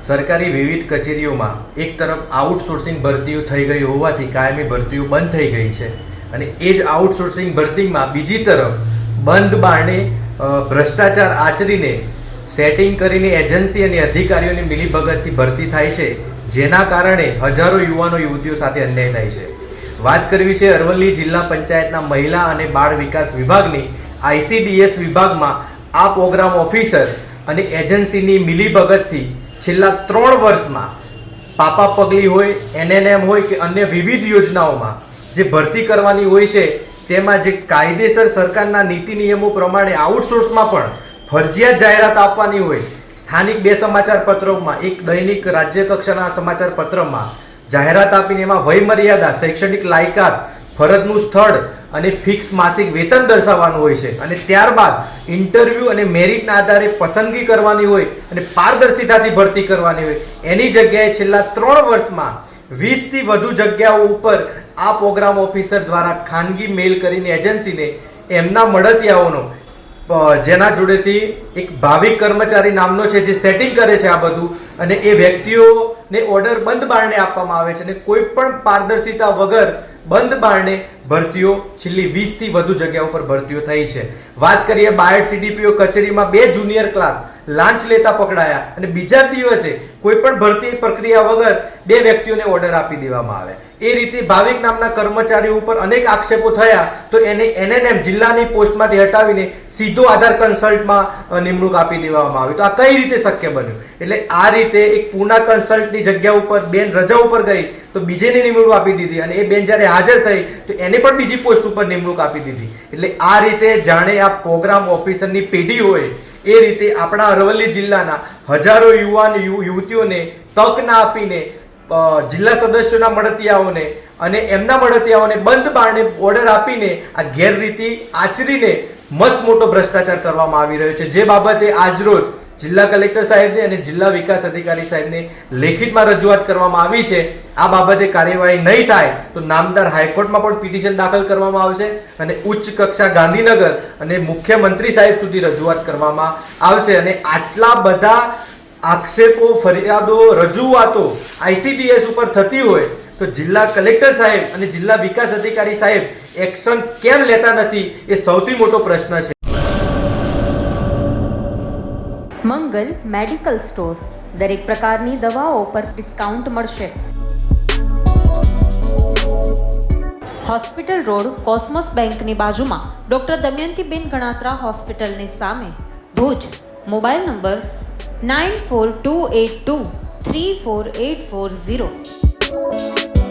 સરકારી વિવિધ કચેરીઓમાં એક તરફ આઉટસોર્સિંગ ભરતીઓ થઈ ગઈ હોવાથી કાયમી ભરતીઓ બંધ થઈ ગઈ છે અને એ જ આઉટસોર્સિંગ ભરતીમાં બીજી તરફ બંધ બારણે ભ્રષ્ટાચાર આચરીને સેટિંગ કરીને એજન્સી અને અધિકારીઓની મિલીભગતથી ભરતી થાય છે, જેના કારણે હજારો યુવાનો યુવતીઓ સાથે અન્યાય થાય છે. વાત કરવી છે અરવલ્લી જિલ્લા પંચાયતના મહિલા અને બાળ વિકાસ વિભાગની ICDS વિભાગમાં આ પ્રોગ્રામ ઓફિસર અને એજન્સીની મિલીભગતથી છેલ્લા 3 વર્ષમાં પાપા પગલી હોય, NNM હોય કે અન્ય વિવિધ યોજનાઓમાં જે ભરતી કરવાની હોય છે તેમાં જે કાયદેસર સરકારના નીતિ નિયમો પ્રમાણે આઉટસોર્સમાં પણ ફરજિયાત જાહેરાત આપવાની હોય, સ્થાનિક 2 સમાચાર પત્રોમાં એક દૈનિક રાજ્ય કક્ષાના સમાચાર પત્રમાં જાહેરાત આપીને એમાં વયમર્યાદા, શૈક્ષણિક લાયકાત, ફરજનું સ્થળ અને ફિક્સ માસિક વેતન દર્શાવવાનું હોય છે અને ત્યારબાદ ઇન્ટરવ્યૂ અને મેરિટના આધારે પસંદગી કરવાની હોય અને પારદર્શિતાથી ભરતી કરવાની હોય. એની જગ્યાએ છેલ્લા 3 વર્ષમાં 20થી વધુ જગ્યાઓ ઉપર આ પ્રોગ્રામ ઓફિસર દ્વારા ખાનગી મેલ કરીને એજન્સીને એમના મળતિયાઓનો જેના જોડેથી એક ભાવિક કર્મચારી નામનો છે જે સેટિંગ કરે છે આ બધું, અને એ વ્યક્તિઓને ઓર્ડર બંધ બારણે આપવામાં આવે છે અને કોઈ પણ પારદર્શિતા વગર બંધ બારણે ભરતીઓ છેલ્લી 20થી વધુ જગ્યાઓ પર ભરતીઓ થઈ છે. વાત કરીએ બાયડ CDPO કચેરીમાં 2 જુનિયર ક્લાર્ક લાંચ લેતા પકડાયા અને બીજા દિવસે કોઈ પણ ભરતી પ્રક્રિયા વગર 2 વ્યક્તિઓને ઓર્ડર આપી દેવામાં આવે. એ રીતે ભાવિક નામના કર્મચારીઓ ઉપર અનેક આક્ષેપો થયા તો એને NNM જિલ્લાની પોસ્ટમાંથી હટાવીને સીધો આધાર કન્સલ્ટમાં નિમણૂક આપી દેવામાં આવી. તો આ કઈ રીતે શક્ય બન્યું? એટલે આ રીતે એક પૂના કન્સલ્ટની જગ્યા ઉપર બેન રજા ઉપર ગઈ તો બીજેની નિમણૂક આપી દીધી અને એ બેન જ્યારે હાજર થઈ તો એને પણ બીજી પોસ્ટ ઉપર નિમણૂક આપી દીધી. એટલે આ રીતે જાણે આ પ્રોગ્રામ ઓફિસરની પેઢી હોય એ રીતે આપણા અરવલ્લી જિલ્લાના હજારો યુવાન યુવતીઓને તક ના આપીને જિલ્લા સદસ્યોના મળતિયાઓને અને એમના મળતિયાઓને બંધ બારણે ઓર્ડર આપીને આ ગેરરીતિ આચરીને મસ્ત મોટો ભ્રષ્ટાચાર કરવામાં આવી રહ્યો છે. જે બાબતે આજરોજ જિલ્લા કલેક્ટર સાહેબને અને જિલ્લા વિકાસ અધિકારી સાહેબને લેખિતમાં રજૂઆત કરવામાં આવી છે. આ બાબતે કાર્યવાહી નહીં થાય તો નામદાર હાઈકોર્ટમાં પણ પિટિશન દાખલ કરવામાં આવશે અને ઉચ્ચ કક્ષા ગાંધીનગર અને મુખ્યમંત્રી સાહેબ સુધી રજૂઆત કરવામાં આવશે. અને આટલા બધા આક્ષેપો, ફરિયાદો, રજૂઆતો ICDS ઉપર થતી હોય તો જિલ્લા કલેક્ટર સાહેબ અને જિલ્લા વિકાસ અધિકારી સાહેબ એક્શન કેમ લેતા નથી એ સૌથી મોટો પ્રશ્ન છે. મંગલ મેડિકલ સ્ટોર દરેક પ્રકારની દવાઓ પર ડિસ્કાઉન્ટ મળશે. હોસ્પિટલ રોડ, કોસ્મોસ બેંકની બાજુમાં, ડોક્ટર દમયંતીબેન ગણાત્રા હોસ્પિટલની સામે, ભુજ. Mobile number 9428234840.